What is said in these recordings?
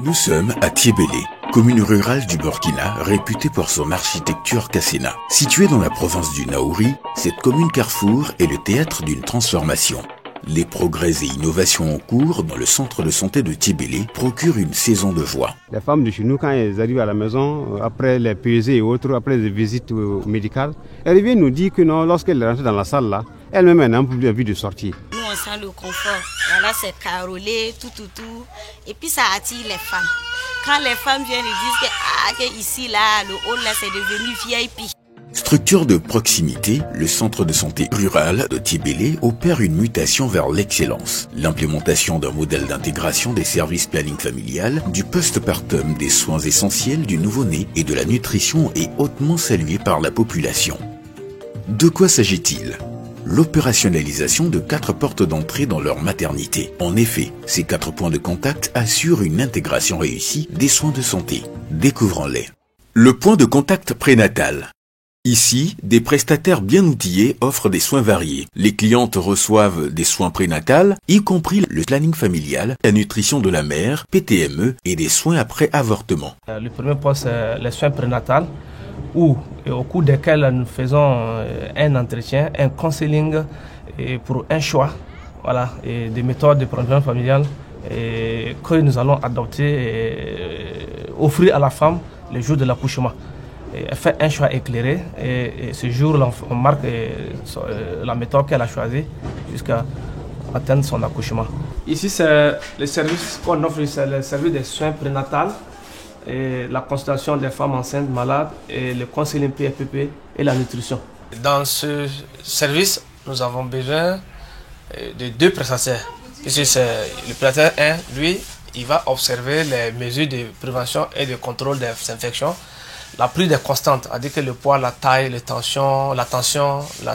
Nous sommes à Tiébélé, commune rurale du Burkina réputée pour son architecture Kassena. Située dans la province du Naouri, cette commune carrefour est le théâtre d'une transformation. Les progrès et innovations en cours dans le centre de santé de Tiébélé procurent une saison de joie. Les femmes de chez nous, quand elles arrivent à la maison, après les pesées et autres, après les visites médicales, elles viennent nous dire que non, lorsqu'elles rentrent dans la salle là, elles-mêmes n'ont plus envie de sortir. Nous on sent le confort, voilà c'est carrelé, tout. Et puis ça attire les femmes. Quand les femmes viennent, ils disent que ici là, le hall là c'est devenu VIP. Structure de proximité, le centre de santé rural de Tiébélé opère une mutation vers l'excellence. L'implémentation d'un modèle d'intégration des services planning familial, du postpartum, des soins essentiels du nouveau-né et de la nutrition est hautement saluée par la population. De quoi s'agit-il ? L'opérationnalisation de 4 portes d'entrée dans leur maternité. En effet, ces 4 points de contact assurent une intégration réussie des soins de santé. Découvrons-les. Le point de contact prénatal. Ici, des prestataires bien outillés offrent des soins variés. Les clientes reçoivent des soins prénatals, y compris le planning familial, la nutrition de la mère, PTME et des soins après avortement. Le premier point, c'est les soins prénatals, au cours desquels nous faisons un entretien, un counseling pour un choix et des méthodes de prévention familiale que nous allons adopter et offrir à la femme le jour de l'accouchement. Elle fait un choix éclairé et ce jour-là, on marque la méthode qu'elle a choisie jusqu'à atteindre son accouchement. Ici, c'est le service qu'on offre, c'est le service des soins prénatals, et la consultation des femmes enceintes malades, et le conseil PFPP et la nutrition. Dans ce service, nous avons besoin de 2 prestataires. Ici, c'est le prestataire 1, lui, il va observer les mesures de prévention et de contrôle des infections. La prise des constantes, c'est-à-dire que le poids, la taille, la tension, la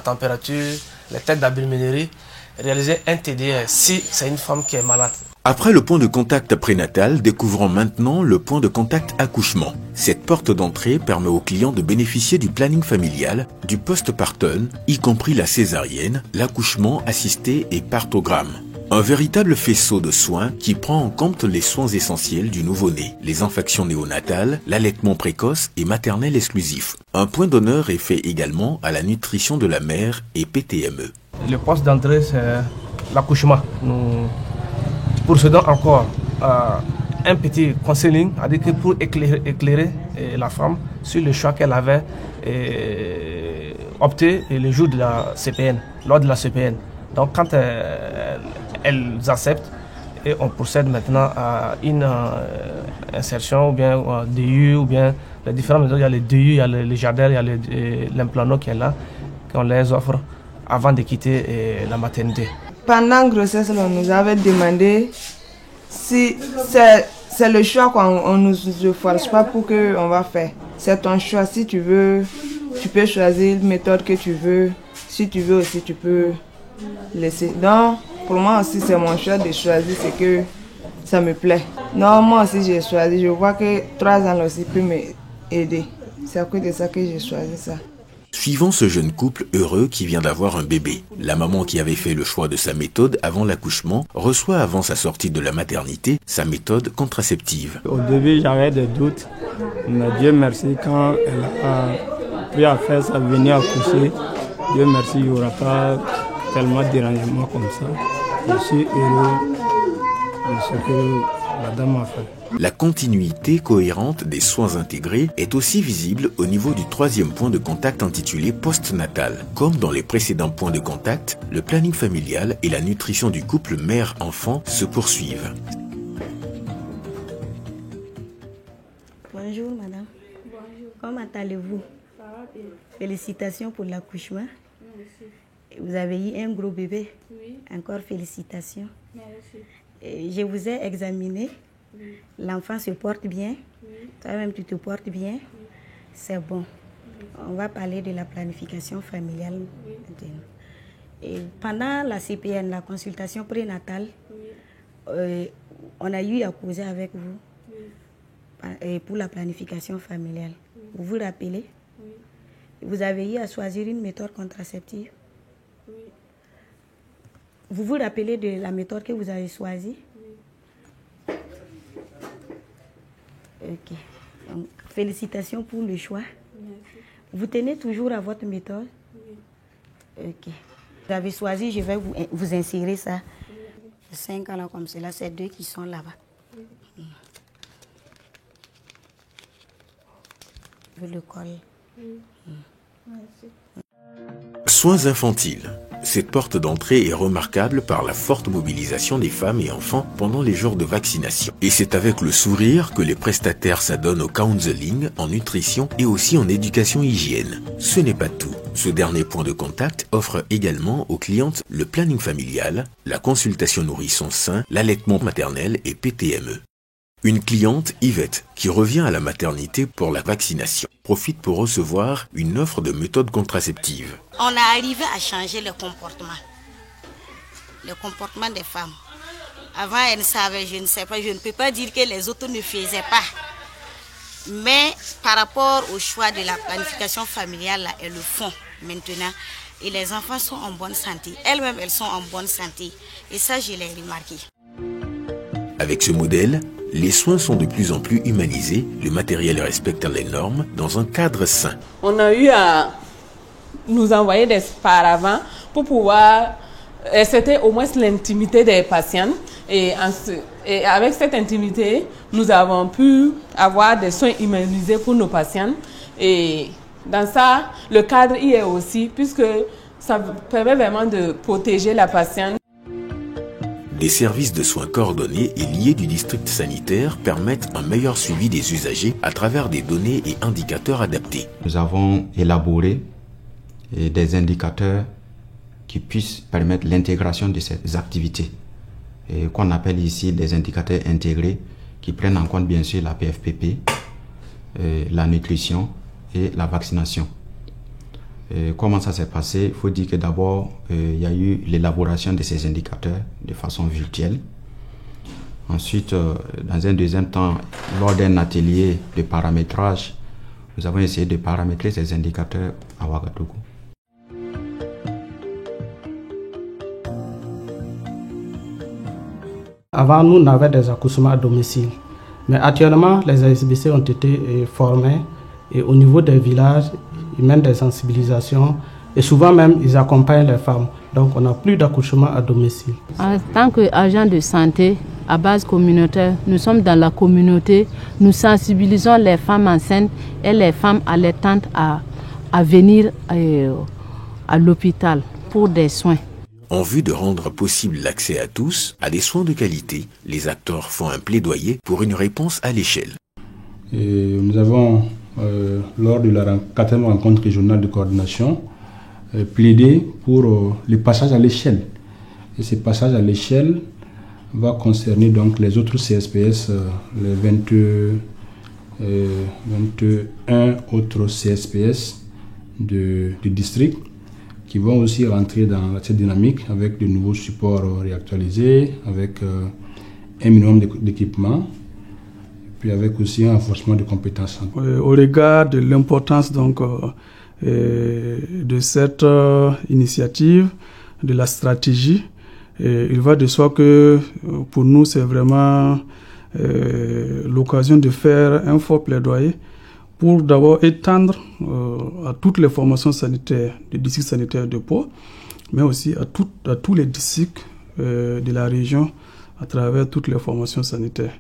température, les tests d'albuminurie, réaliser un TDR si c'est une femme qui est malade. Après le point de contact prénatal, découvrons maintenant le point de contact accouchement. Cette porte d'entrée permet aux clients de bénéficier du planning familial, du postpartum, y compris la césarienne, l'accouchement assisté et partogramme. Un véritable faisceau de soins qui prend en compte les soins essentiels du nouveau-né, les infections néonatales, l'allaitement précoce et maternel exclusif. Un point d'honneur est fait également à la nutrition de la mère et PTME. Le poste d'entrée, c'est l'accouchement. Nous procédons encore à un petit counseling, c'est-à-dire pour éclairer la femme sur le choix qu'elle avait opté le jour de la CPN, lors de la CPN. Donc quand elles acceptent, et on procède maintenant à une insertion ou bien DU ou bien les différentes méthodes. Il y a les DU, il y a les jardins, il y a l'implano qui est là, qu'on les offre avant de quitter la maternité. Pendant la grossesse, on nous avait demandé si c'est le choix qu'on ne nous force pas pour qu'on va faire. C'est ton choix. Si tu veux, tu peux choisir la méthode que tu veux. Si tu veux aussi, tu peux laisser. Donc, pour moi aussi, c'est mon choix de choisir ce que ça me plaît. Non, moi aussi, j'ai choisi. Je vois que 3 ans aussi peut m'aider. C'est à cause de ça que j'ai choisi ça. Suivons ce jeune couple heureux qui vient d'avoir un bébé. La maman qui avait fait le choix de sa méthode avant l'accouchement reçoit avant sa sortie de la maternité sa méthode contraceptive. Au début, j'avais des doutes, mais Dieu merci, quand elle a pris à faire ça, venir accoucher, Dieu merci, il n'y aura pas tellement de dérangement comme ça. Je suis heureux de ce que la dame a fait. La continuité cohérente des soins intégrés est aussi visible au niveau du 3e point de contact intitulé postnatal. Comme dans les précédents points de contact, le planning familial et la nutrition du couple mère-enfant se poursuivent. Bonjour madame. Bonjour. Comment allez-vous? Ça va bien. Félicitations pour l'accouchement. Merci. Vous avez eu un gros bébé. Oui. Encore félicitations. Merci. Et je vous ai examiné. Oui. L'enfant se porte bien. Oui. Toi-même, tu te portes bien. Oui. C'est bon. Oui. On va parler de la planification familiale. Oui. Maintenant. Et pendant la CPN, la consultation prénatale, Oui. On a eu à causer avec vous Oui. pour la planification familiale. Oui. Vous vous rappelez? Oui. Vous avez eu à choisir une méthode contraceptive. Oui. Vous vous rappelez de la méthode que vous avez choisie? Ok. Donc, félicitations pour le choix. Merci. Vous tenez toujours à votre méthode? Oui. Ok. Vous avez choisi, je vais vous insérer ça. 5 ans là, comme cela, c'est 2 qui sont là-bas. Oui. Je le colle. Merci. Soins infantiles. Cette porte d'entrée est remarquable par la forte mobilisation des femmes et enfants pendant les jours de vaccination. Et c'est avec le sourire que les prestataires s'adonnent au counseling, en nutrition et aussi en éducation hygiène. Ce n'est pas tout. Ce dernier point de contact offre également aux clientes le planning familial, la consultation nourrisson sain, l'allaitement maternel et PTME. Une cliente, Yvette, qui revient à la maternité pour la vaccination, profite pour recevoir une offre de méthode contraceptive. On a arrivé à changer le comportement des femmes. Avant, elles savaient, je ne sais pas, je ne peux pas dire que les autres ne faisaient pas. Mais par rapport au choix de la planification familiale, là, elles le font maintenant. Et les enfants sont en bonne santé. Elles-mêmes, elles sont en bonne santé. Et ça, je l'ai remarqué. Avec ce modèle, les soins sont de plus en plus humanisés, le matériel respecte les normes dans un cadre sain. On a eu à nous envoyer des paravents pour pouvoir... C'était au moins l'intimité des patients. Et avec cette intimité, nous avons pu avoir des soins humanisés pour nos patients. Et dans ça, le cadre y est aussi, puisque ça permet vraiment de protéger la patiente. Des services de soins coordonnés et liés du district sanitaire permettent un meilleur suivi des usagers à travers des données et indicateurs adaptés. Nous avons élaboré des indicateurs qui puissent permettre l'intégration de ces activités, qu'on appelle ici des indicateurs intégrés qui prennent en compte bien sûr la PFPP, la nutrition et la vaccination. Comment ça s'est passé? Il faut dire que d'abord, il y a eu l'élaboration de ces indicateurs de façon virtuelle. Ensuite, dans un deuxième temps, lors d'un atelier de paramétrage, nous avons essayé de paramétrer ces indicateurs à Ouagadougou. Avant, nous, on avait des accouchements à domicile. Mais actuellement, les ASBC ont été formés et au niveau des villages, ils mènent des sensibilisations et souvent même, ils accompagnent les femmes. Donc, on n'a plus d'accouchement à domicile. En tant qu'agent de santé à base communautaire, nous sommes dans la communauté. Nous sensibilisons les femmes enceintes et les femmes allaitantes à venir à l'hôpital pour des soins. En vue de rendre possible l'accès à tous à des soins de qualité, les acteurs font un plaidoyer pour une réponse à l'échelle. Nous avons, lors de la 4e rencontre régionale de coordination, plaidé pour le passage à l'échelle. Et ce passage à l'échelle va concerner donc les autres CSPS, les 21 autres CSPS du district, qui vont aussi rentrer dans cette dynamique avec de nouveaux supports réactualisés, avec un minimum d'équipement, puis avec aussi un renforcement de compétences. Au regard de l'importance donc de cette initiative, de la stratégie, il va de soi que pour nous c'est vraiment l'occasion de faire un fort plaidoyer pour d'abord étendre à toutes les formations sanitaires du district sanitaire de Pau, mais aussi à tous les districts de la région à travers toutes les formations sanitaires.